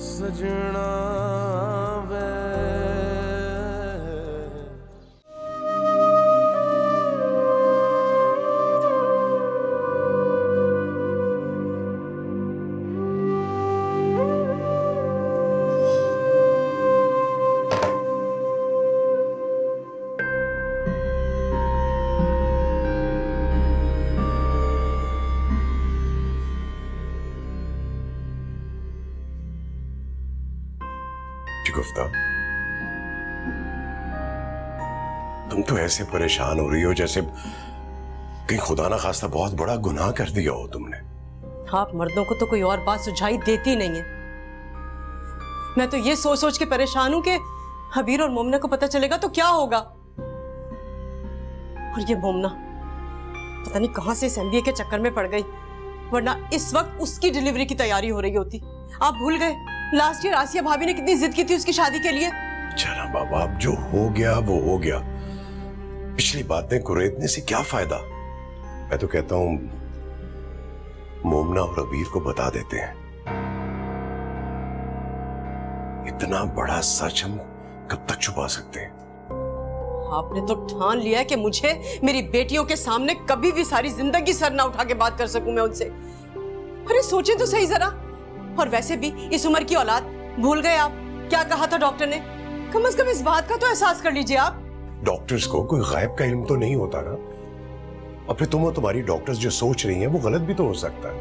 सजना वे गुफ्ता, तुम तो ऐसे परेशान हो रही हो जैसे कहीं खुदा ना खास्ता बहुत बड़ा गुनाह कर दिया हो तुमने। आप मर्दों को तो कोई और बात सुझाई देती नहीं है। मैं तो ये सोच सोच के परेशान हूं कि हबीर और मोमना को पता चलेगा तो क्या होगा। और ये मोमना पता नहीं कहां से इस MBA के चक्कर में पड़ गई, वरना इस वक्त उसकी डिलीवरी की तैयारी हो रही होती। आप भूल गए लास्ट ईयर आसिया भाभी ने कितनी जिद की थी उसकी शादी के लिए। चला बाबा, अब जो हो गया वो हो गया। पिछली बातें कुरेदने से क्या फायदा। मैं तो कहता हूं मोमना और अबीर को बता देते हैं। इतना बड़ा सच हम कब तक छुपा सकते हैं। आपने तो ठान लिया है कि मुझे मेरी बेटियों के सामने कभी भी सारी जिंदगी सर ना उठा के बात कर सकूं मैं उनसे। अरे सोचे तो सही जरा। और वैसे भी इस उम्र की औलाद, भूल गए आप क्या कहा था डॉक्टर ने? कम से कम इस बात का तो एहसास कर लीजिए आप। डॉक्टर्स को कोई गायब का इल्म तो नहीं होता ना। और फिर तुम और तुम्हारी डॉक्टर्स जो सोच रही हैं वो गलत भी तो हो सकता है।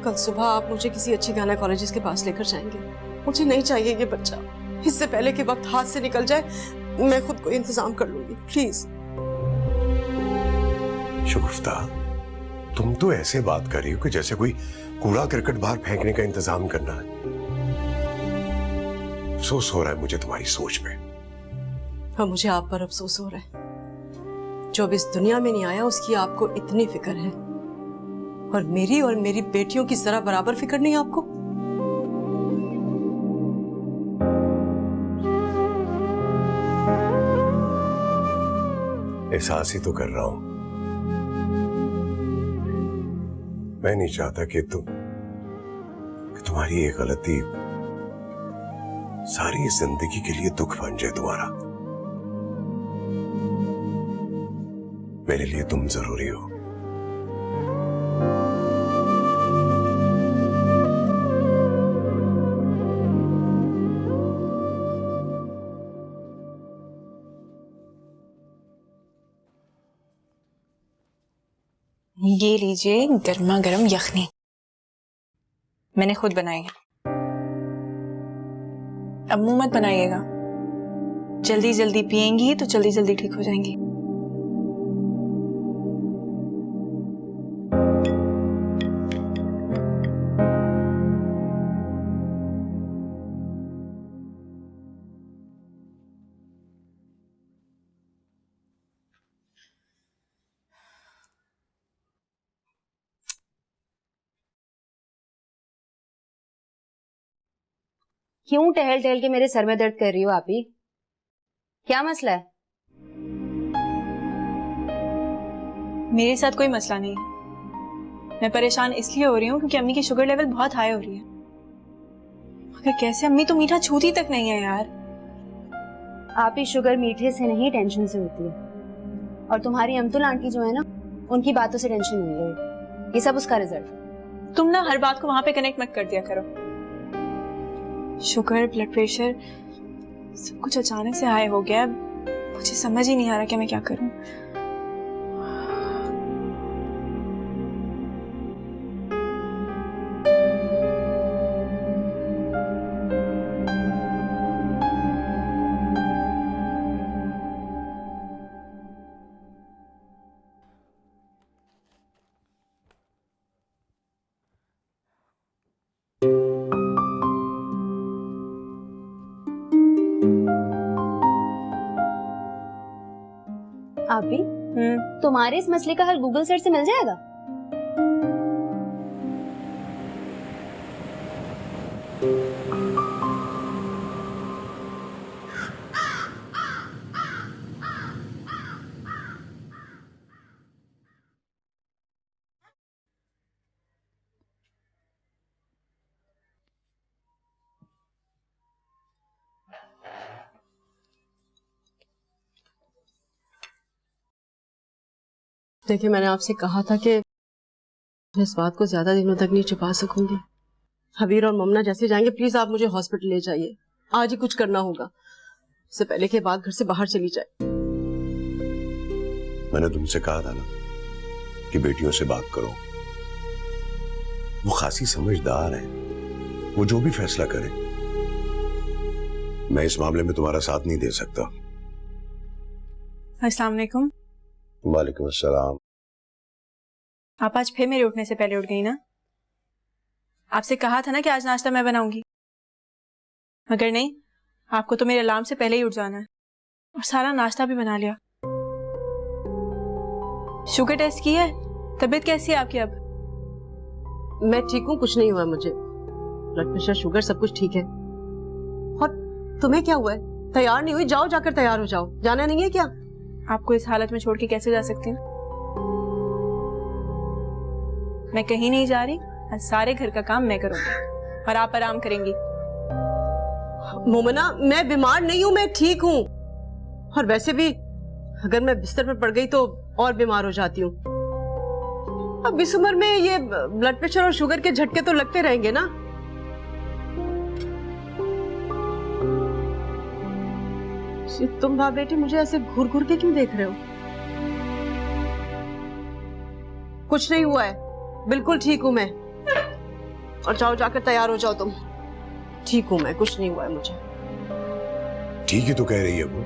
कल सुबह आप मुझे किसी अच्छी गायनेकोलॉजिस्ट के पास लेकर जाएंगे। मुझे नहीं चाहिए ये बच्चा। इससे पहले कि वक्त हाथ से निकल जाए मैं खुद को इंतजाम कर लूंगी, प्लीज। शगुफ्ता, तुम तो ऐसे बात कर रही हो कि जैसे कोई कूड़ा करकट बाहर फेंकने का इंतजाम करना है। अफसोस हो रहा है मुझे तुम्हारी सोच पे। हाँ, मुझे आप पर अफसोस हो रहा है। जो अब इस दुनिया में नहीं आया उसकी आपको इतनी फिक्र है, और मेरी बेटियों की जरा बराबर फिक्र नहीं आपको। एहसास ही तो कर रहा हूं। मैं नहीं चाहता कि तुम्हारी ये गलती सारी जिंदगी के लिए दुख बन जाए तुम्हारा। मेरे लिए तुम जरूरी हो। ये लीजिए गर्मा गर्म यखनी, मैंने खुद बनाई है। अब मुंह मत बनाइएगा, जल्दी जल्दी पिएंगी तो जल्दी जल्दी ठीक हो जाएंगी। क्यों टहल टहल के मेरे सर में दर्द कर रही हो आप ही? क्या मसला है? मेरे साथ कोई मसला नहीं है। मैं परेशान इसलिए हो रही हूँ क्योंकि अम्मी की शुगर लेवल बहुत हाई हो रही है। मगर कैसे, अम्मी तो मीठा छूती तक नहीं है यार। आप ही शुगर मीठे से नहीं टेंशन से होती है, और तुम्हारी अमतुल आंटी जो है ना, उनकी बातों से टेंशन हुई है। ये सब उसका रिजल्ट। तुम ना हर बात को वहां पे कनेक्ट मत कर दिया करो। शुगर, ब्लड प्रेशर, सब कुछ अचानक से हाई हो गया। मुझे समझ ही नहीं आ रहा कि मैं क्या करूं। आप ही तुम्हारे इस मसले का हल गूगल सर्च से मिल जाएगा। देखिए, मैंने आपसे कहा था कि मैं इस बात को ज्यादा दिनों तक नहीं छुपा सकूंगी। हबीर और ममना जैसे जाएंगे, प्लीज आप मुझे हॉस्पिटल ले जाइए। आज ही कुछ करना होगा, इससे पहले कि बात घर से बाहर चली जाए। मैंने तुमसे कहा था ना कि बेटियों से बात करो, वो खासी समझदार है, वो जो भी फैसला करे। मैं इस मामले में तुम्हारा साथ नहीं दे सकता। अस्सलाम वालेकुम। वालेकुम अस्सलाम। आप आज फिर मेरे उठने से पहले उठ गई ना? आपसे कहा था ना कि आज नाश्ता मैं बनाऊंगी, मगर नहीं, आपको तो मेरे अलार्म से पहले ही उठ जाना है और सारा नाश्ता भी बना लिया। शुगर टेस्ट की है? तबीयत कैसी है आपकी अब? मैं ठीक हूँ, कुछ नहीं हुआ मुझे। ब्लड प्रेशर, शुगर सब कुछ ठीक है। और तुम्हें क्या हुआ है? तैयार नहीं हुई? जाओ, जाकर तैयार हो जाओ। जाना नहीं है क्या? आपको इस हालत में छोड़ के कैसे जा सकती हूँ? मैं कहीं नहीं जा रही, आज सारे घर का काम मैं करूंगी और आप आराम करेंगी। मोमना, मैं बीमार नहीं हूं, मैं ठीक हूं। और वैसे भी अगर मैं बिस्तर पर पड़ गई तो और बीमार हो जाती हूँ। अब इस उम्र में ये ब्लड प्रेशर और शुगर के झटके तो लगते रहेंगे ना। तुम भाई बेटी मुझे ऐसे घूर घूर के क्यों देख रहे हो? कुछ नहीं हुआ है, बिल्कुल ठीक हूं मैं। और जाओ, जाकर तैयार हो जाओ तुम। ठीक हूं मैं, कुछ नहीं हुआ है मुझे। ठीक ही तो कह रही है वो।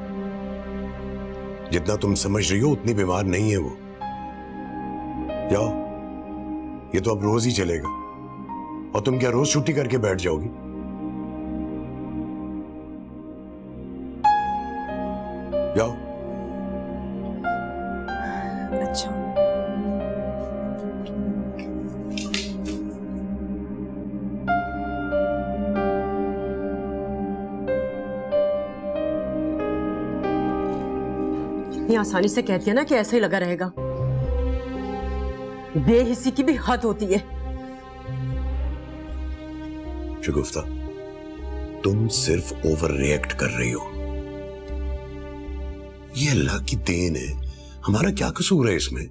जितना तुम समझ रही हो उतनी बीमार नहीं है वो। जाओ, ये तो अब रोज ही चलेगा। और तुम क्या रोज छुट्टी करके बैठ जाओगी? जाओ। अच्छा, इतनी आसानी से कहती है ना कि ऐसे ही लगा रहेगा। बेहिस्सी की भी हद होती है। शगुफ्ता, तुम सिर्फ ओवर रिएक्ट कर रही हो। ये अल्लाह की देन है, हमारा क्या कसूर है इसमें?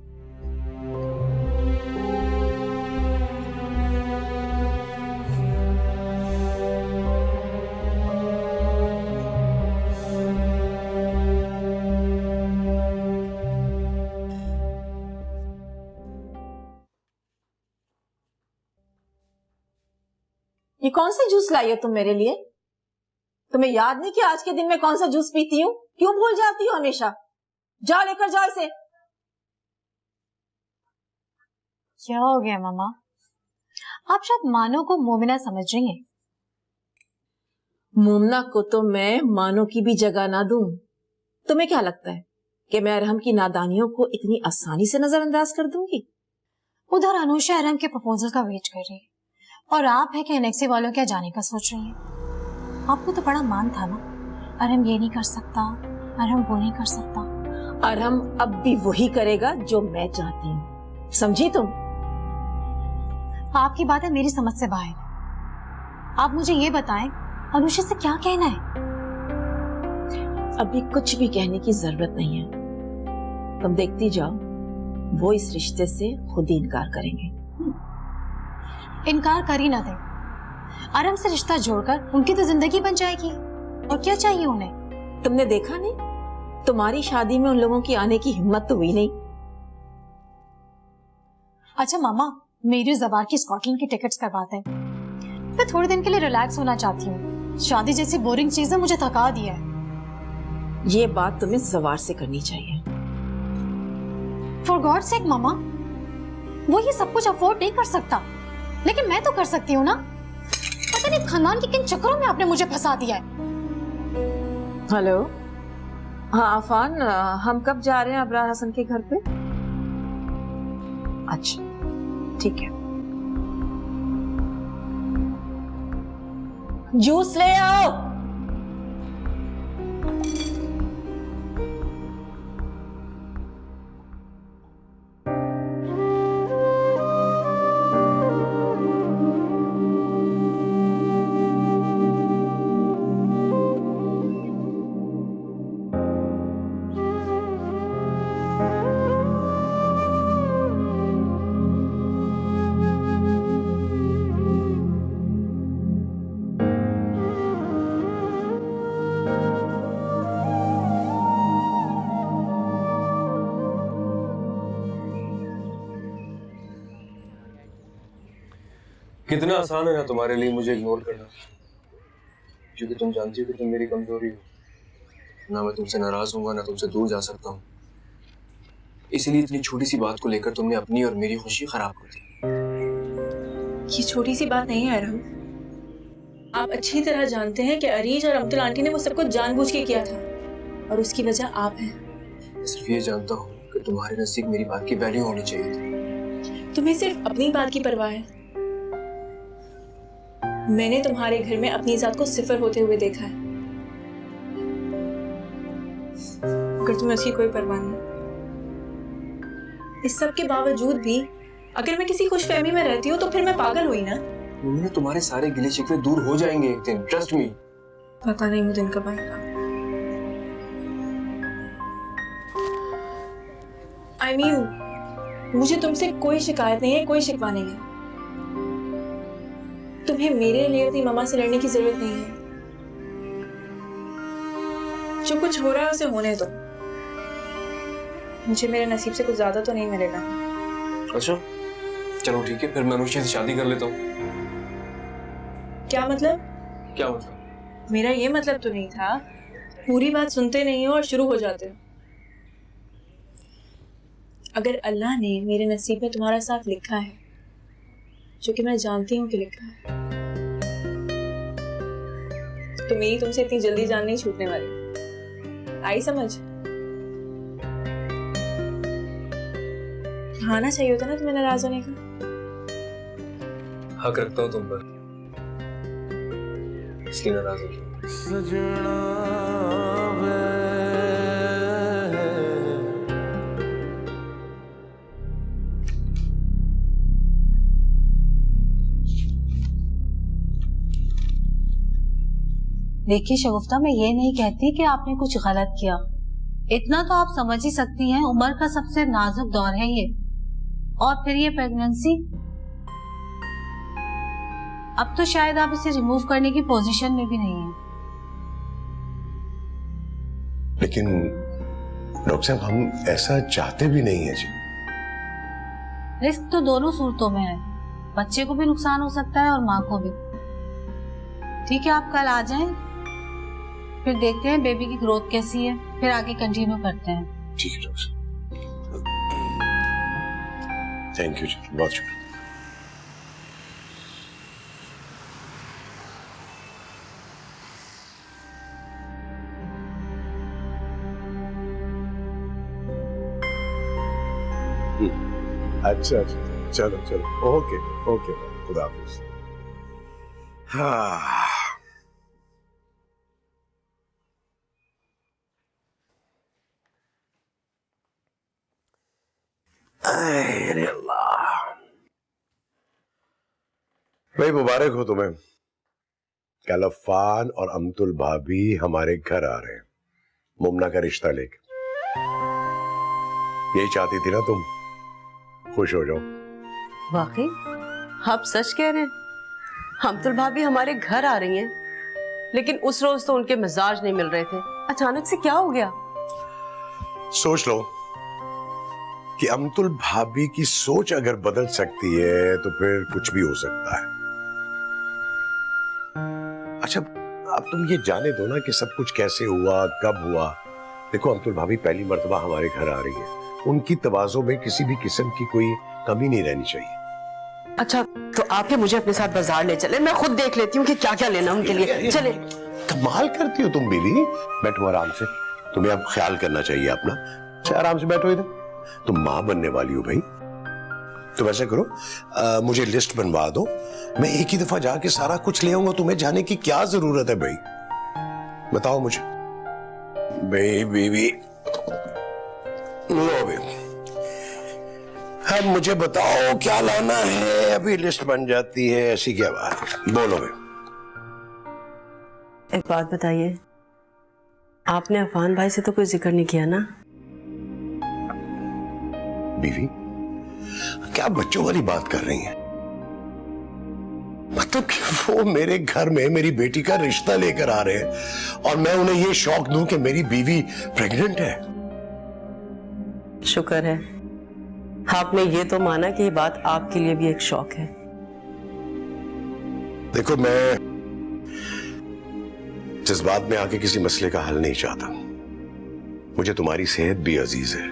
ये कौन सा जूस लाई हो तुम मेरे लिए? तुम्हें याद नहीं कि आज के दिन में कौन सा जूस पीती हूँ? क्यों भूल जाती हो हमेशा? जाओ, लेकर जाओ इसे। क्या हो गया मामा? आप शायद मानो को मोमिना समझ रही हैं। मोमना को तो मैं मानो की भी जगह ना दूं। तुम्हें क्या लगता है कि मैं अरहम की नादानियों को इतनी आसानी से नजरअंदाज कर दूंगी? उधर अनुषा अरहम के प्रपोजल का वेट कर रही है और आप है कि एनेक्सी वालों के जाने का सोच रही हैं। आपको तो बड़ा मान था ना, अरहम ये नहीं कर सकता, अरहम वो नहीं कर सकता। अरहम अब भी वही करेगा जो मैं चाहती हूँ, समझी तुम? आपकी बात है मेरी समझ से बाहर। आप मुझे ये बताएं, अनुषा से क्या कहना है? अभी कुछ भी कहने की जरूरत नहीं है। तुम देखती जाओ, वो इस रिश्ते से खुद ही इनकार करेंगे। इनकार कर ही ना दे। अरहम से रिश्ता जोड़कर उनकी तो जिंदगी बन जाएगी। और क्या चाहिए उन्हें? तुमने देखा नहीं, तुम्हारी शादी में उन लोगों की आने की हिम्मत तो हुई नहीं। अच्छा मामा, मेरी जबार की स्कॉटलैंड की टिकट्स करवाते हैं। मैं थोड़े दिन के लिए रिलैक्स होना चाहती हूँ। शादी जैसी बोरिंग चीज है, मुझे थका दिया है। ये बात तुम्हें जवार से करनी चाहिए। फॉर गॉड सेक मामा, वो ये सब कुछ अफोर्ड नहीं कर सकता, लेकिन मैं तो कर सकती हूँ ना। पता नहीं खानदान के किन चक्करों में आपने मुझे फंसा दिया है। हेलो, हाँ अफान, हम कब जा रहे हैं अबरार हसन के घर पे? अच्छा ठीक है, जूस ले आओ। कितना आसान है ना तुम्हारे लिए मुझे इग्नोर करना, क्योंकि तुम जानती हो कि तुम मेरी कमजोरी हो। ना मैं तुमसे नाराज होऊंगा, ना तुमसे दूर जा सकता हूँ। इसलिए इतनी छोटी सी बात को लेकर तुमने अपनी और मेरी खुशी खराब कर दी। ये छोटी सी बात नहीं है अरहम। आप अच्छी तरह जानते हैं कि अरीज और अब्दुल आंटी ने वो सब कुछ जानबूझ के किया था और उसकी वजह आप हैं। मैं सिर्फ ये जानता हूँ कि तुम्हारे नजदीक मेरी बात की वैल्यू होनी चाहिए थी। तुम्हें सिर्फ अपनी बात की परवाह है। मैंने तुम्हारे घर में अपनी जात को सिफर होते हुए देखा है, अगर तुम्हें उसकी कोई परवाह नहीं। इस सब के बावजूद भी अगर मैं किसी खुशफहमी में रहती हूँ तो फिर मैं पागल हुई ना। तुम्हारे सारे गिले शिकवे दूर हो जाएंगे एक दिन, ट्रस्ट मी। पता नहीं वो दिन कब आएगा। I mean, मुझे तुमसे कोई शिकायत नहीं है, कोई शिकवा नहीं है। तुम्हें मेरे लिए अपनी मम्मा से लड़ने की जरूरत नहीं है। जो कुछ हो रहा है उसे होने दो। मुझे मेरे नसीब से कुछ ज्यादा तो नहीं मिलेगा। अच्छा चलो ठीक है, फिर मैं अनुष्का से शादी कर लेता हूँ। क्या मतलब? क्या मतलब? मेरा ये मतलब तो नहीं था। पूरी बात सुनते नहीं हो और शुरू हो जाते हो। अगर अल्लाह ने मेरे नसीब में तुम्हारा साथ लिखा है, जो कि मैं जानती हूँ कि लिखा है, तो मेरी तुमसे इतनी जल्दी जान नहीं छूटने वाली। आई समझ? आना चाहिए होता ना तुम्हें नाराज होने का। हक रखता हूँ तुम पर, इसलिए नाराज हो। देखिए शगुफ्ता, मैं ये नहीं कहती कि आपने कुछ गलत किया। इतना तो आप समझ ही सकती हैं, उम्र का सबसे नाजुक दौर है ये। और फिर ये प्रेगनेंसी, अब तो शायद आप इसे रिमूव करने की पोजीशन में भी नहीं है। लेकिन डॉक्टर साहब, हम ऐसा चाहते भी नहीं है जी। रिस्क तो दोनों सूरतों में है, बच्चे को भी नुकसान हो सकता है और माँ को भी। ठीक है, आप कल आ जाएं, फिर देखते हैं बेबी की ग्रोथ कैसी है, फिर आगे कंटिन्यू करते हैं। ठीक है डॉक्टर साहब, थैंक यू जी, बहुत शुक्रिया। अच्छा अच्छा, चलो चलो, ओके ओके, खुदा हाफिज। हाँ, अरे अल्लाह, भाई मुबारक हो तुम्हें। कल अफ़ान और अमतुल भाभी हमारे घर आ रहे हैं मुमना का रिश्ता लेके। यही चाहती थी ना तुम, खुश हो जाओ। वाकई आप सच कह रहे हैं? अमतुल भाभी हमारे घर आ रही हैं, लेकिन उस रोज तो उनके मिजाज नहीं मिल रहे थे। अचानक से क्या हो गया? सोच लो कि अमतुल भाभी की सोच अगर बदल सकती है तो फिर कुछ भी हो सकता है। अच्छा, अब तुम ये जाने दो ना कि सब कुछ कैसे हुआ, कब हुआ। देखो, अमतुल भाभी पहली मर्तबा हमारे घर आ रही है, उनकी तवाज़ो में किसी भी किस्म की कोई कमी नहीं रहनी चाहिए। अच्छा, तो आप मुझे अपने साथ बाजार ले चले, मैं खुद देख लेती हूँ कि क्या क्या लेना उनके लिए। चले। कमाल करती हो तुम बीवी। बैठो आराम से, तुम्हें अब ख्याल करना चाहिए अपना। अच्छा, आराम से बैठो इधर, तुम माँ बनने वाली हो भाई। तो ऐसा करो, मुझे लिस्ट बनवा दो, मैं एक ही दफा जाके सारा कुछ ले आऊंगा। तुम्हें जाने की क्या जरूरत है भाई, बताओ मुझे। भाई बीवी, लो बेबी, अब मुझे बताओ क्या लाना है। अभी लिस्ट बन जाती है, ऐसी क्या बात है, बोलो भाई। एक बात बताइए, आपने अफान भाई से तो कोई जिक्र नहीं किया ना? बीवी, क्या बच्चों वाली बात कर रही हैं? मतलब कि वो मेरे घर में मेरी बेटी का रिश्ता लेकर आ रहे हैं और मैं उन्हें ये शौक दूं कि मेरी बीवी प्रेग्नेंट है। शुक्र है आपने ये तो माना कि ये बात आपके लिए भी एक शौक है। देखो, मैं जज्बात में आके किसी मसले का हल नहीं चाहता। मुझे तुम्हारी सेहत भी अजीज है।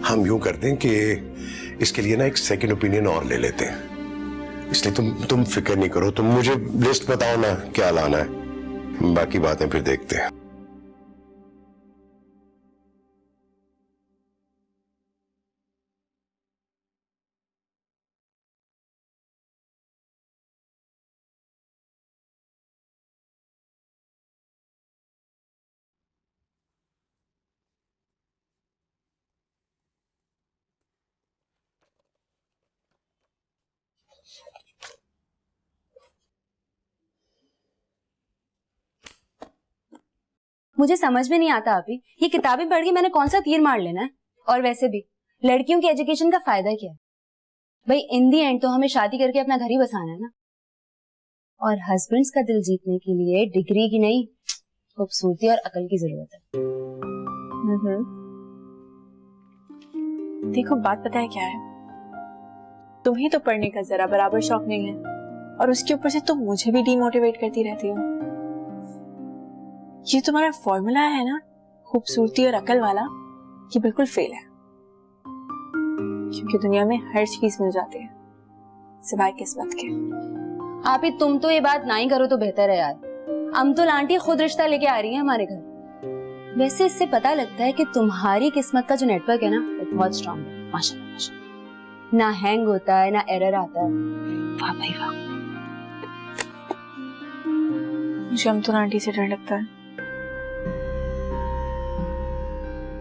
हम यूं करते हैं कि इसके लिए ना एक सेकंड ओपिनियन और ले लेते हैं। इसलिए तुम फिक्र नहीं करो। तुम मुझे लिस्ट बताओ ना क्या लाना है, बाकी बातें फिर देखते हैं। मुझे समझ में नहीं आता अभी ये किताबें पढ़ के मैंने कौन सा तीर मार लेना है। और वैसे भी लड़कियों की एजुकेशन का फायदा क्या है भाई? इन दी एंड तो हमें शादी करके अपना घर ही बसाना है ना। और हस्बैंड्स का दिल जीतने के लिए डिग्री की नहीं, खूबसूरती और अकल की जरूरत है। देखो, बात पता है क्या है, तुम्हें तो पढ़ने का जरा बराबर शौक नहीं है, और उसके ऊपर से तुम मुझे भी डिमोटिवेट करती रहती हो। ये तुम्हारा फॉर्मूला है ना, खूबसूरती और अकल वाला, ये बिल्कुल फेल है। क्योंकि दुनिया में हर चीज मिल जाती है सिवाय किस्मत के। आप ही तुम तो ये बात ना ही करो तो बेहतर है यार। अमतुल आंटी खुद रिश्ता लेके आ रही है हमारे घर। वैसे इससे पता लगता है कि तुम्हारी किस्मत का जो नेटवर्क है ना, वो बहुत स्ट्रांग है। माशाल्लाह माशाल्लाह। ना हैंग होता है ना एरर आता है। वाह भाई वाह। मुझे अमतुल आंटी से डर लगता है।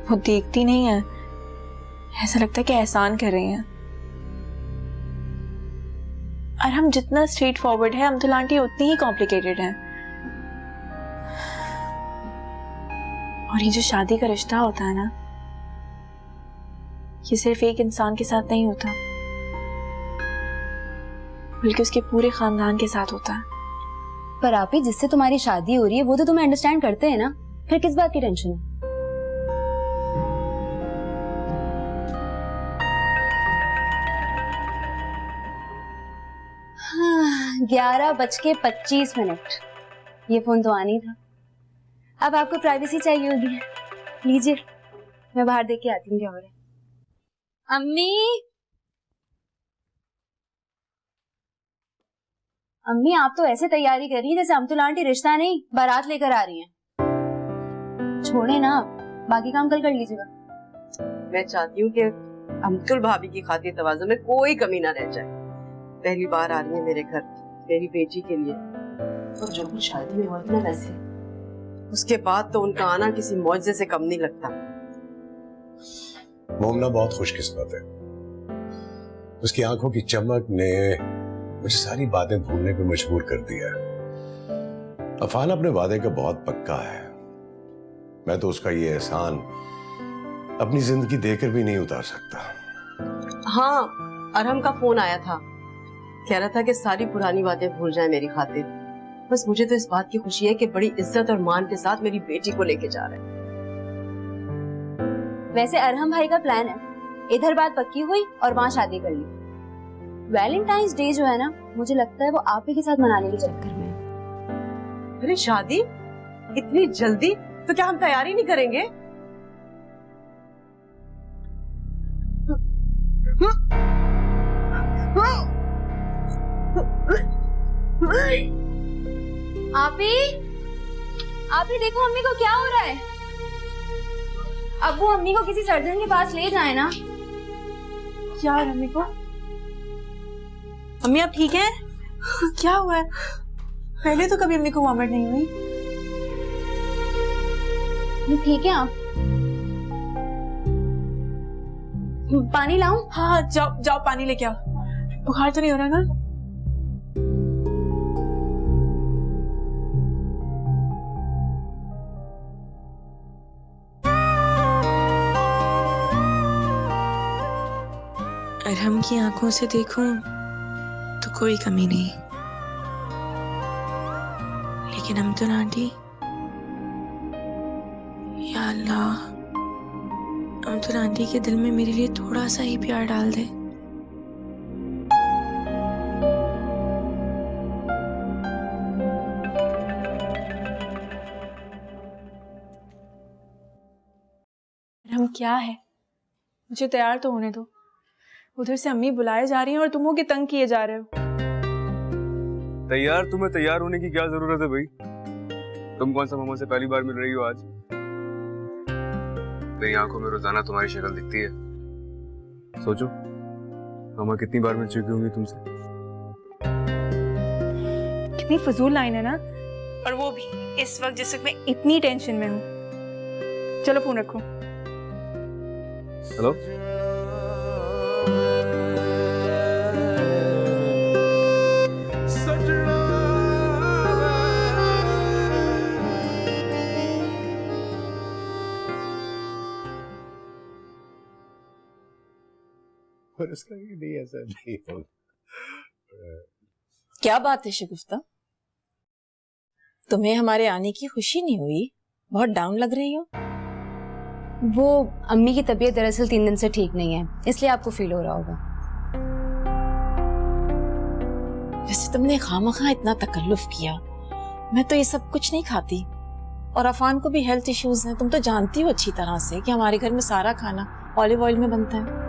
वो देखती नहीं है, ऐसा लगता है कि एहसान कर रही हैं। और हम जितना स्ट्रेट फॉरवर्ड है, अमतुल आंटी उतनी ही कॉम्प्लिकेटेड है। और ये जो शादी का रिश्ता होता है ना, ये सिर्फ एक इंसान के साथ नहीं होता, बल्कि उसके पूरे खानदान के साथ होता है। पर आप ही जिससे तुम्हारी शादी हो रही है वो तो तुम्हें अंडरस्टैंड करते हैं ना, फिर किस बात की टेंशन है? 11:25। ये फोन तो आनी था। अब आपको प्राइवेसी चाहिए होगी। लीजिए, मैं बाहर देख के आती हूँ क्या हो रहा है। अम्मी आप तो ऐसे तैयारी कर रही हैं जैसे अमतुल आंटी रिश्ता नहीं बारात लेकर आ रही हैं। छोड़े ना, आप बाकी काम कल कर लीजिएगा। मैं चाहती हूँ कि अमतुल भाभी की खातिर तवाज़ुन में कोई कमी ना रह जाए। पहली बार आ रही है मेरे घर मेरी बेटी के लिए, और जो कुछ शादी में हुआ था ना, वैसे उसके बाद तो उनका आना किसी मौजज़े से कम नहीं लगता। मोमना बहुत खुशकिस्मत है। उसकी आंखों की चमक ने मुझे सारी बातें भूलने पे मजबूर कर दिया है। अफान अपने वादे का बहुत पक्का है। मैं तो उसका ये एहसान अपनी जिंदगी देकर भी नहीं उतार सकता। हाँ, अरहम का फोन आया था, कह रहा था कि सारी पुरानी बातें भूल जाए मेरी खातिर। बस मुझे तो इस बात की खुशी है कि बड़ी इज्जत और मान के साथ मेरी बेटी को लेके जा रहे हैं। वैसे अरहम भाई का प्लान है, इधर बात पक्की हुई और वहाँ शादी कर ली। वैलेंटाइंस डे जो है ना, मुझे लगता है वो आप ही के साथ मनाने के चक्कर में है। अरे शादी इतनी जल्दी? तो क्या हम तैयारी नहीं करेंगे? आप ही देखो अम्मी को क्या हो रहा है। अब वो अम्मी को किसी सर्जन के पास ले जाए ना। क्या अम्मी को? अम्मी आप ठीक हैं? क्या हुआ है? पहले तो कभी अम्मी को वॉमिट नहीं हुई। ठीक है आप? पानी लाऊं? हाँ, जाओ जाओ पानी लेके आओ। बुखार तो नहीं हो रहा ना? अरहम की आंखों से देखूं तो कोई कमी नहीं, लेकिन अमतुल आंटी, या अल्लाह, अमतुल आंटी के दिल में मेरे लिए थोड़ा सा ही प्यार डाल दे। क्या है? मुझे तैयार तो होने दो। उधर से अम्मी बुलाए जा रही हैं और तुम हो कि तंग किए जा रहे हो। तैयार? तुम्हें तैयार होने की क्या जरूरत है भाई? तुम कौन सा मामा से पहली बार मिल रही हो आज? मेरी आंखों में रोजाना तुम्हारी शक्ल दिखती है। सोचो, मामा कितनी बार मिल चुकी होंगी तुमसे। कितनी फजूल लाइन है ना, और वो भी इस वक्त जिस वक्त मैं इतनी टेंशन में हूँ। चलो फोन रखो। हेलो, पर इसका ये नहीं, ऐसा नहीं होता। क्या बात है शगुफ्ता, तुम्हें हमारे आने की खुशी नहीं हुई? बहुत डाउन लग रही हो। वो अम्मी की तबीयत दरअसल 3 दिन से ठीक नहीं है, इसलिए आपको फील हो रहा होगा। वैसे तुमने खामखा इतना तकल्लुफ किया। मैं तो ये सब कुछ नहीं खाती, और अफान को भी हेल्थ इश्यूज हैं। तुम तो जानती हो अच्छी तरह से कि हमारे घर में सारा खाना ऑलिव ऑयल में बनता है।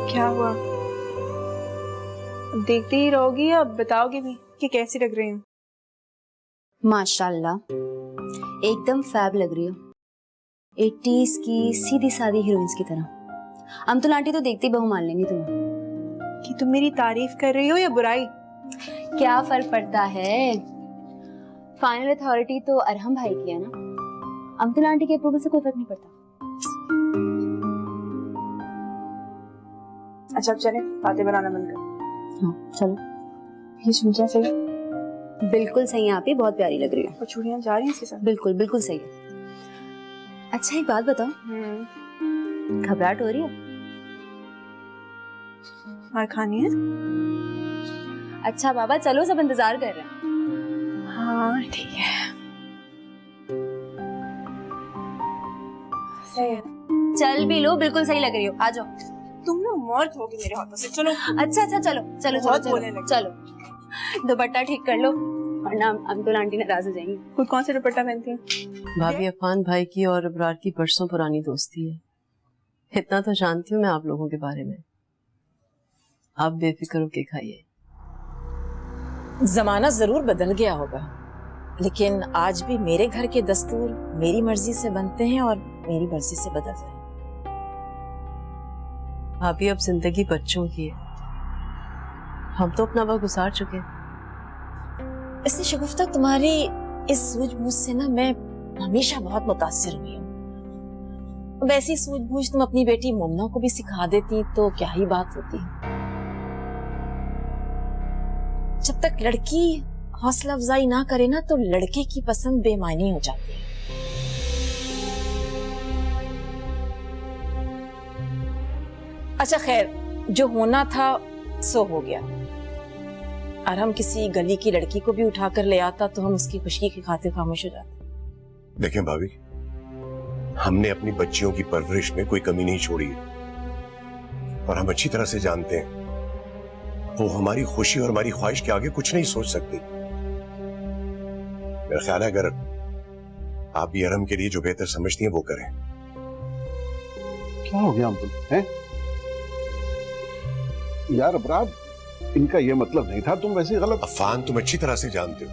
क्या हुआ? देखती ही रहोगी या बताओगे भी कि कैसी लग रही हूँ? माशाल्लाह, एकदम फैब लग रही हो। 80s की सीधी सादी हीरोइंस की तरह। अमतुल आंटी तो देखती बहू मान लेंगी तुम्हें। कि तुम मेरी तारीफ कर रही हो या बुराई? क्या फर्क पड़ता है? फाइनल अथॉरिटी तो अरहम भाई की है ना। अमतुल आंटी के अप्रूवल से कोई फर्क नहीं पड़ता। अच्छा अब चले, बातें बनाना बंद कर। हाँ चलो। ये चूड़ियां सही? बिल्कुल सही है आप ही, बहुत प्यारी लग रही है। और चूड़ियां जा रही हैं इसके साथ? बिल्कुल बिल्कुल सही है। अच्छा एक बात बताओ, घबराहट हो रही है? और खानी है? अच्छा बाबा चलो, सब इंतजार कर रहे हैं। हाँ ठीक है, सही है। चल भी लो, बिल्कुल सही लग रही हो। आ जाओ। तुम ना मौत होगी मेरे हाथों से। चलो अच्छा अच्छा चलो चलो बहुत चलो बोलने चलो, लगी। चलो दुपट्टा ठीक कर लो वरना अमतुल आंटी नाराज हो जाएंगी। खुद कौन सा दुपट्टा पहनती है? भाभी, अफान भाई की और अबरार की बरसों पुरानी दोस्ती है। इतना तो जानती हूँ मैं आप लोगों के बारे में। आप बेफिक्र होके खाइए। जमाना जरूर बदल गया होगा, लेकिन आज भी मेरे घर के दस्तूर मेरी मर्जी से बनते हैं और मेरी मर्जी से बदल रहे हैं। भाभी, अब जिंदगी बच्चों की है, हम तो अपना वक्त गुजार चुके हैं। इसलिए शगुफ्ता, तुम्हारी इस सूझबूझ से ना मैं हमेशा बहुत मुतासिर हुई हूँ। वैसी सूझबूझ तुम अपनी बेटी मुमना को भी सिखा देती तो क्या ही बात होती। जब तक लड़की हौसला अफजाई ना करे ना, तो लड़के की पसंद बेमानी हो जाती है। अच्छा खैर, जो होना था सो हो गया। और हम किसी गली की लड़की को भी उठाकर ले आता तो हम उसकी खुशी की खातिर खामोश हो जाते। देखें भाभी, हमने अपनी बच्चियों की परवरिश में कोई कमी नहीं छोड़ी है, और हम अच्छी तरह से जानते हैं वो हमारी खुशी और हमारी ख्वाहिश के आगे कुछ नहीं सोच सकती। मेरा ख्याल है अगर आप भी अरहम के लिए जो बेहतर समझती हैं वो करें। क्या हो गया अब्दुल? हैं? यार अबरार, इनका ये मतलब नहीं था, तुम वैसे गलत। अफान, तुम अच्छी तरह से जानते हो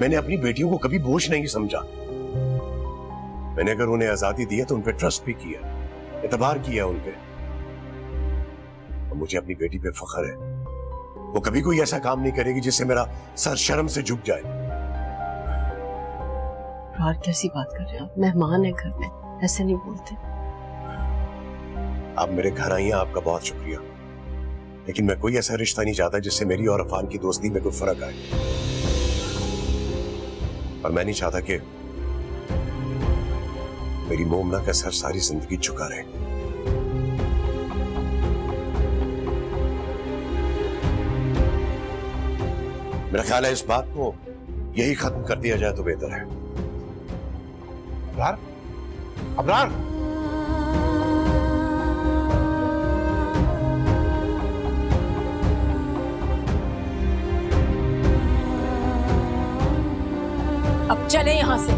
मैंने अपनी बेटियों को कभी बोझ नहीं समझा। मैंने अगर उन्हें आजादी दी है तो उन पे ट्रस्ट भी किया, एतबार किया उन पे। और मुझे अपनी बेटी पे फख्र है। वो कभी कोई ऐसा काम नहीं करेगी जिससे मेरा सर शर्म से झुक जाए। यार कैसी बात कर रहे हैं आप? मेहमान है घर में, ऐसे नहीं बोलते। आप मेरे घर आई हैं, आपका बहुत शुक्रिया, लेकिन मैं कोई ऐसा रिश्ता नहीं चाहता जिससे मेरी और अफान की दोस्ती में कोई फर्क आए। और मैं नहीं चाहता कि मेरी मोमना का सर सारी जिंदगी झुका रहे। मेरा ख्याल है इस बात को यही खत्म कर दिया जाए तो बेहतर है। अबरार, अबरार, अब चले यहां से।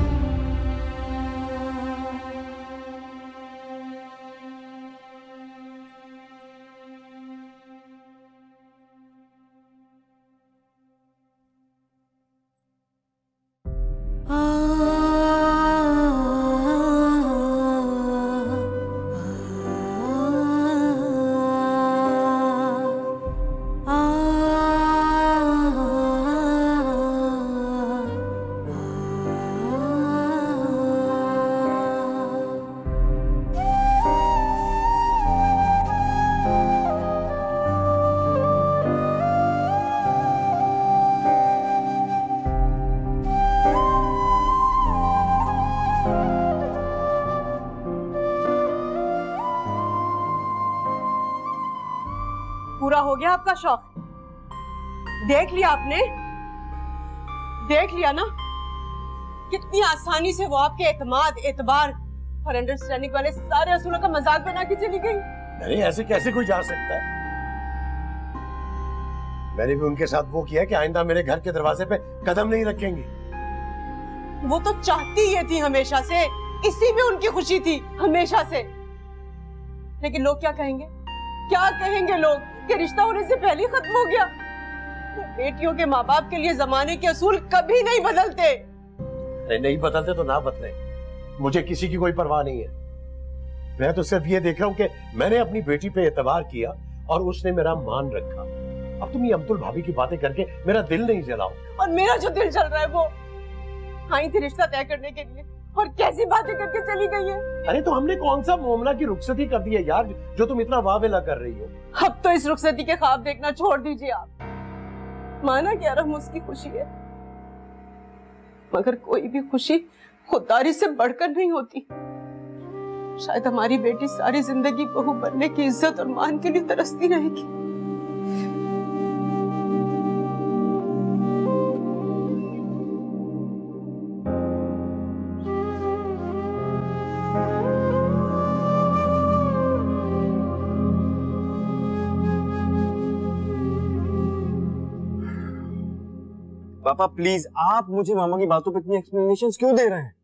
पूरा हो गया आपका शौक? देख लिया आपने? देख लिया ना कितनी आसानी से वो आपके एतमाद, एतबार और अंडरस्टैंडिंग वाले सारे असूलों का मजाक बना के चली गई। नहीं, ऐसे कैसे कोई जा सकता है? मैंने भी उनके साथ वो किया कि आइंदा मेरे घर के दरवाजे पे कदम नहीं रखेंगी। वो तो चाहती ये थी हमेशा से, इसी में उनकी खुशी थी हमेशा से। लेकिन लोग क्या कहेंगे? क्या कहेंगे लोग कि रिश्ता होने से पहले ही खत्म हो गया? बेटियों के माँ बाप के लिए जमाने के असूल कभी नहीं बदलते। नहीं बदलते तो ना बदले, मुझे किसी की कोई परवाह नहीं है। मैं तो सिर्फ ये देख रहा हूँ कि मैंने अपनी बेटी पे एतबार किया और उसने मेरा मान रखा। अब तुम ये अब्दुल भाभी की बातें करके मेरा दिल नहीं जलाओ। और मेरा जो दिल जल रहा है वो आई थी रिश्ता तय करने के लिए और कैसी बातें करके चली गई है। अरे तो हमने कौन सा मोमना की रुखसती कर दी है यार, जो तुम इतना वावेला कर रही हो? अब तो इस रुखसती के ख्वाब देखना छोड़ दीजिए आप। माना कि अरहम उसकी खुशी है, मगर कोई भी खुशी खुददारी से बढ़कर नहीं होती। शायद हमारी बेटी सारी जिंदगी बहू बनने की इज्जत और मान के लिए तरसती रहेगी। पापा प्लीज, आप मुझे मामा की बातों पे इतनी एक्सप्लेनेशंस क्यों दे रहे हैं?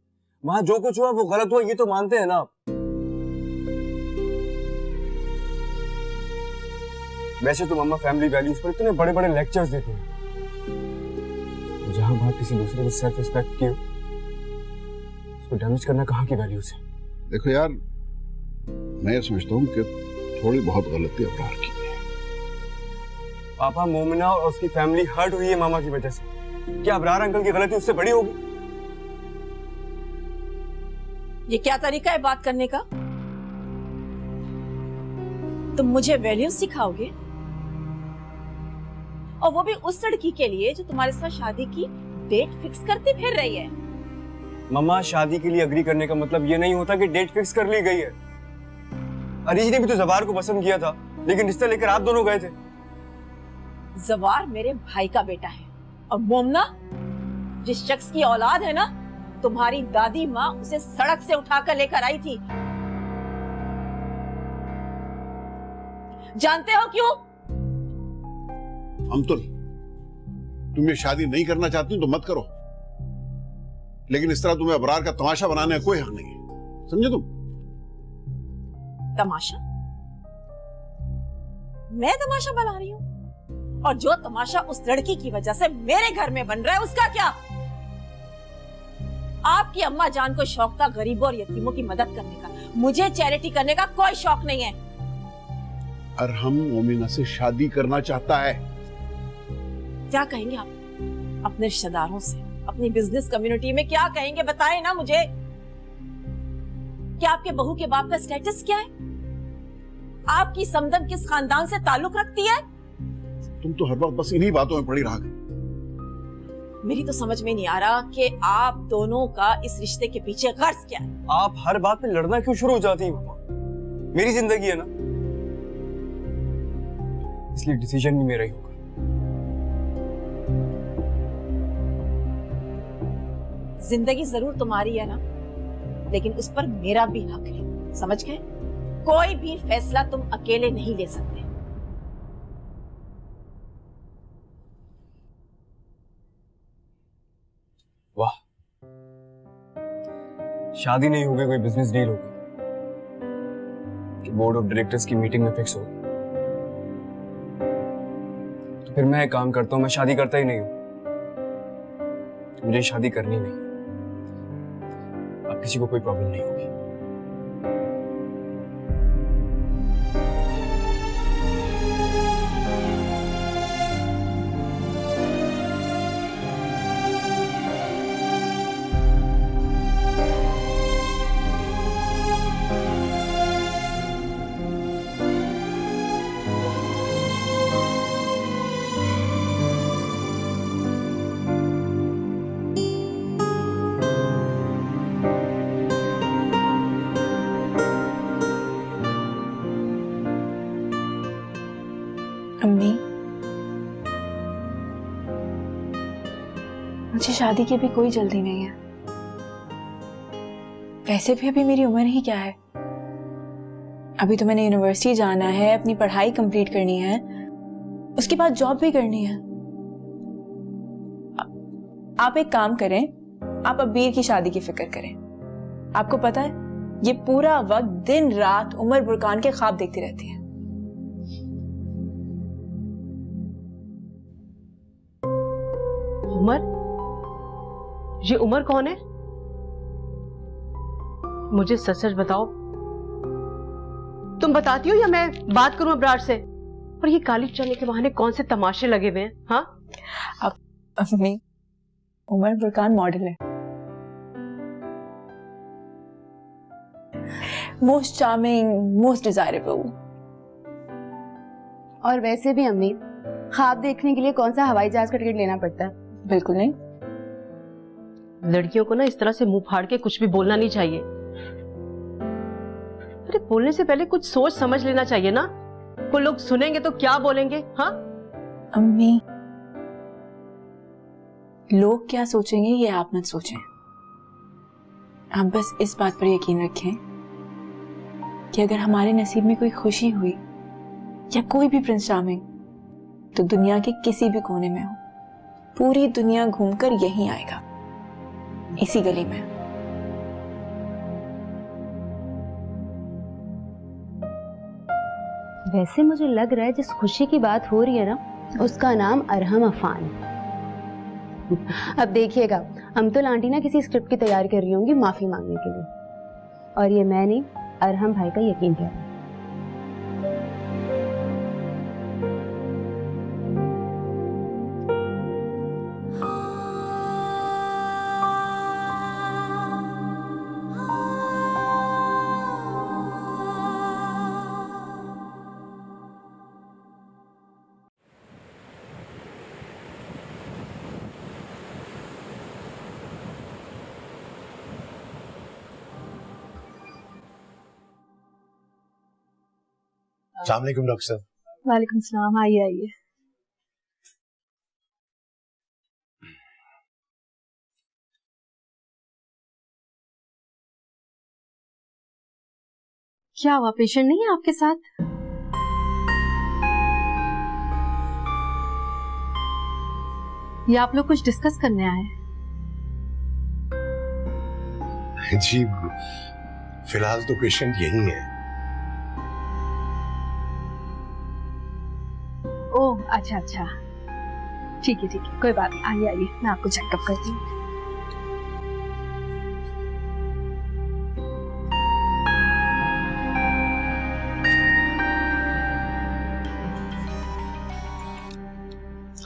वहां जो कुछ हुआ वो गलत हुआ, ये तो मानते हैं ना आप। वैसे तो मामा फैमिली वैल्यूज पर इतने बड़े बड़े लेक्चर्स देते हैं, जहां बात किसी दूसरे की सेल्फ रिस्पेक्ट की हो, उसको डैमेज करना कहाँ की वैल्यूज है? देखो यार, मैं समझता हूँ कि थोड़ी बहुत गलती अबरार की है। पापा, मोमिना और उसकी फैमिली हर्ट हुई है मामा की वजह से। क्या अबरार अंकल की गलती उससे बड़ी होगी? ये क्या तरीका है बात करने का? तुम मुझे वैल्यूज सिखाओगे, और वो भी उस लड़की के लिए जो तुम्हारे साथ शादी की डेट फिक्स करती फिर रही है। मम्मा, शादी के लिए अग्री करने का मतलब ये नहीं होता कि डेट फिक्स कर ली गई है। अरीज ने भी तो जवार को पसंद किया था, लेकिन रिश्ता लेकर आप दोनों गए थे। जवार मेरे भाई का बेटा है, और मोमना जिस शख्स की औलाद है ना, तुम्हारी दादी माँ उसे सड़क से उठाकर लेकर आई थी। जानते हो क्यों? अमतुल, तुम ये शादी नहीं करना चाहती तो मत करो, लेकिन इस तरह तुम्हें अबरार का तमाशा बनाने का कोई हक नहीं है, समझे तुम? तमाशा? मैं तमाशा बना रही हूँ? और जो तमाशा उस लड़की की वजह से मेरे घर में बन रहा है, उसका क्या? आपकी अम्मा जान को शौक था गरीबों और यतीमों की मदद करने का, मुझे चैरिटी करने का कोई शौक नहीं है। अरहम मोमिना से शादी करना चाहता है। क्या कहेंगे आप अपने रिश्तेदारों से, अपनी बिजनेस कम्युनिटी में क्या कहेंगे? बताएं ना मुझे। क्या आपके बहू के बाप का स्टेटस क्या है? आपकी समदन किस खानदान से ताल्लुक रखती है? तुम तो हर वक्त बस इन्हीं बातों में पड़ी रहा। मेरी तो समझ में नहीं आ रहा कि आप दोनों का इस रिश्ते के पीछे गर्ज क्या है। आप हर बात पे लड़ना क्यों शुरू हो जाती हैं मम्मा? मेरी जिंदगी है ना, इसलिए डिसीजन भी मेरा ही होगा। जिंदगी जरूर तुम्हारी है ना, लेकिन उस पर मेरा भी हक है, समझ गए? कोई भी फैसला तुम अकेले नहीं ले सकते। वाह, शादी नहीं होगी, कोई बिजनेस डील होगी कि बोर्ड ऑफ डायरेक्टर्स की मीटिंग में फिक्स होगी। तो फिर मैं एक काम करता हूं, मैं शादी करता ही नहीं हूं। मुझे शादी करनी नहीं, अब किसी को कोई प्रॉब्लम नहीं होगी। अम्मी, मुझे शादी की भी कोई जल्दी नहीं है। वैसे भी अभी मेरी उम्र ही क्या है। अभी तो मैंने यूनिवर्सिटी जाना है, अपनी पढ़ाई कंप्लीट करनी है, उसके बाद जॉब भी करनी है। आप एक काम करें, आप अब्बीर की शादी की फिक्र करें। आपको पता है, ये पूरा वक्त दिन रात उमर बुरकान के ख्वाब देखती रहती है। उमर? ये उमर कौन है? मुझे सच सच बताओ, तुम बताती हो या मैं बात करूं अब्रार से? और ये काली चने के बहाने कौन से तमाशे लगे हुए हैं? हाँ, अब अम्मी, उमर बुरकान मॉडल है, मोस्ट चार्मिंग, मोस्ट डिजायरेबल। और वैसे भी अम्मी, ख्वाब देखने के लिए कौन सा हवाई जहाज का टिकट लेना पड़ता है? बिल्कुल नहीं। लड़कियों को ना इस तरह से मुंह फाड़ के कुछ भी बोलना नहीं चाहिए। अरे बोलने से पहले कुछ सोच समझ लेना चाहिए ना। कोई लोग सुनेंगे तो क्या बोलेंगे? हाँ अम्मी, लोग क्या सोचेंगे ये आप मत सोचें। आप बस इस बात पर यकीन रखें कि अगर हमारे नसीब में कोई खुशी हुई या कोई भी प्रिंस चार्मिंग, तो दुनिया के किसी भी कोने में हो, पूरी दुनिया घूमकर यहीं आएगा, इसी गली में। वैसे मुझे लग रहा है जिस खुशी की बात हो रही है ना, उसका नाम अरहम अफान। अब देखिएगा, अमतुल आंटी ना किसी स्क्रिप्ट की तैयारी कर रही होंगी माफी मांगने के लिए, और ये मैं नहीं, अरहम भाई का यकीन कह रहा है। अस्सलाम वालेकुम डॉक्टर साहब। वालेकुम सलाम, आइए आइए। क्या हुआ, पेशेंट नहीं है आपके साथ? या आप लोग कुछ डिस्कस करने आए? जी, फिलहाल तो पेशेंट यही है। ओह अच्छा अच्छा, ठीक है कोई बात नहीं, आइए आइए, मैं आपको चेकअप करती हूँ।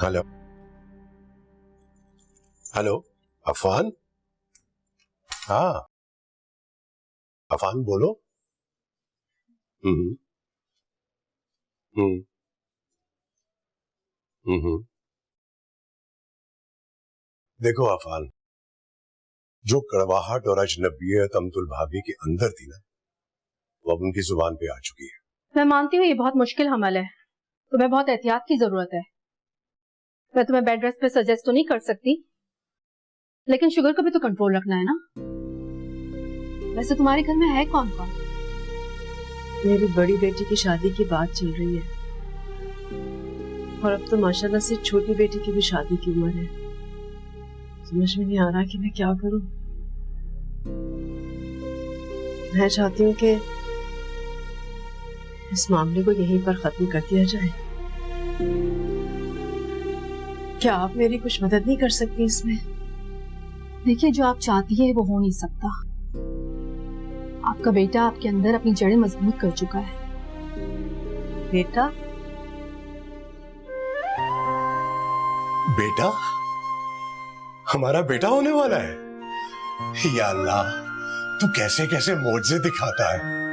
Hello hello, Afan? हाँ अफान बोलो। हम्म हम्म हम्म देखो अफान, जो कड़वाहट और अजनबियत अमतुल भाभी के अंदर थी ना, वो अब उनकी जुबान पे आ चुकी है। मैं मानती हूँ ये बहुत मुश्किल हमल है, तुम्हें बहुत एहतियात की जरूरत है। मैं तुम्हें बेड रेस्ट पे सजेस्ट तो नहीं कर सकती, लेकिन शुगर को भी तो कंट्रोल रखना है ना। वैसे तुम्हारे घर में है कौन कौन? मेरी बड़ी बेटी की शादी की बात चल रही है, और अब तो माशाल्लाह से छोटी बेटी की भी शादी की उम्र है। समझ में नहीं आ रहा कि मैं क्या करूं। मैं चाहती हूँ कि इस मामले को यहीं पर खत्म कर दिया जाए। क्या आप मेरी कुछ मदद नहीं कर सकती इसमें? देखिए, जो आप चाहती है वो हो नहीं सकता। आपका बेटा आपके अंदर अपनी जड़ें मजबूत कर चुका है। बेटा? बेटा? हमारा बेटा होने वाला है? या अल्लाह, तू कैसे कैसे मौजज़े दिखाता है।